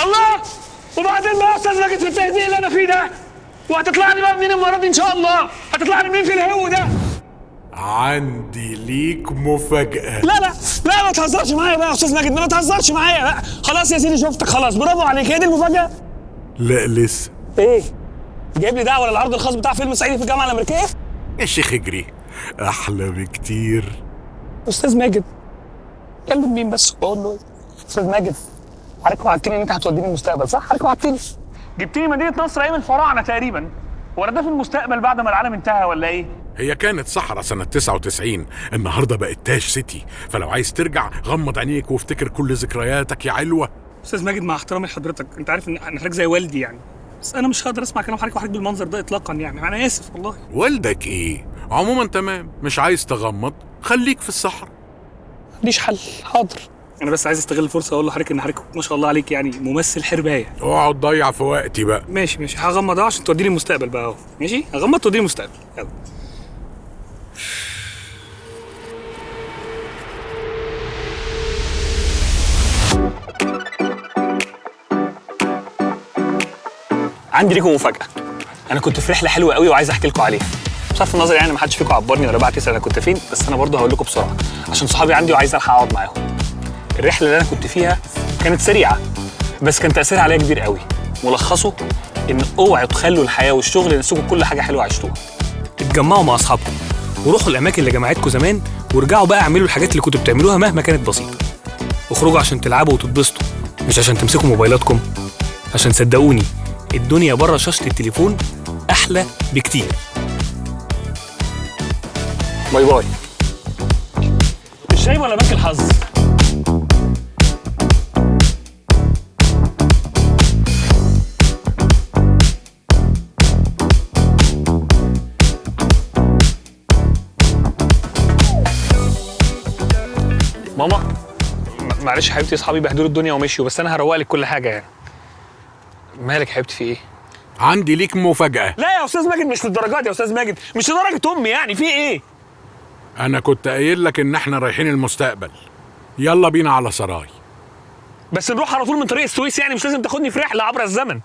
الله. وبعدين بقى يا استاذ ماجد في التهزيق اللي انا فيه ده، وهتطلع لي بقى منين المره دي ان شاء الله؟ هتطلع لي منين في الهو ده؟ عندي ليك مفاجأة. لا لا لا، ما تهزرش معايا بقى يا استاذ ماجد، ما تهزرش معايا بقى. خلاص يا سيدي شفتك خلاص، برافو عليك. هي دي المفاجأة؟ لا لسه. ايه؟ جايب لي دعوة للعرض الخاص بتاع فيلم صعيدي في الجامعة الأمريكية؟ يا شيخ اجري، أحلى بكتير. استاذ ماجد كلم مين بس وبقول له ايه؟ استاذ ماجد، حضرتك وعدتني ان انت هتوديني المستقبل، صح؟ حضرتك وعدتني. جبتني مدينة نصر ايام الفراعنة تقريبا. هو ده في المستقبل بعد ما العالم انتهى ولا ايه؟ هي كانت صحراء سنة 99، النهاردة بقت تاج سيتي، فلو عايز ترجع غمض عينيك وافتكر كل ذكرياتك يا علوة. استاذ ماجد مع احترامي لحضرتك، انت عارف ان حضرتك زي والدي يعني، بس انا مش هقدر اسمع كلام حضرتك بالمنظر ده اطلاقا يعني، انا اسف والله. والدك ايه؟ عموما تمام، مش عايز تغمض خليك في الصحراء. ماليش حل، حاضر. انا بس عايز استغل الفرصه اقول لحضرتك ان حضرتك ما شاء الله عليك يعني ممثل حربايه. اقعد ضيع في وقتي بقى. ماشي هغمض عشان توديني المستقبل بقى اهو. ماشي هغمض توديني المستقبل، يلا. عندي ليكم مفاجأة. أنا كنت في رحلة حلوة قوي وعايز أحكي لكم عليها. بصرف النظر يعني ما حدش فيكم عبرني ولا بعت يسأل أنا كنت فين، بس أنا برضه هقول لكم بسرعة عشان صحابي عندي وعايز ألحق أقعد معاهم. الرحلة اللي أنا كنت فيها كانت سريعة بس كان تأثيرها عليا كبير قوي. ملخصه إن اوعوا تخلوا الحياة والشغل ينسوكوا كل حاجة حلوة عشتوها. اتجمعوا مع أصحابكم وروحوا الأماكن اللي جمعتكم زمان، وارجعوا بقى اعملوا الحاجات اللي كنتوا بتعملوها مهما كانت بسيطة. اخرجوا عشان تلعبوا وتتبسطوا، مش عشان تمسكوا موبايلاتكم، عشان صدقوني الدنيا بره شاشة التليفون أحلى بكتير. باي باي. الشاي ولا بنك الحظ؟ ماما معلش حبيبتي، اصحابي بهدلوا الدنيا ومشيوا، بس انا هروق لك كل حاجه يعني. مالك حبيبتي في ايه؟ عندي ليك مفاجأة. لا يا استاذ ماجد مش للدرجات يا استاذ ماجد، مش لدرجة امي يعني، في ايه؟ انا كنت قايل لك ان احنا رايحين المستقبل، يلا بينا على سراي. بس نروح على طول من طريق السويس يعني، مش لازم تاخدني في رحلة عبر الزمن.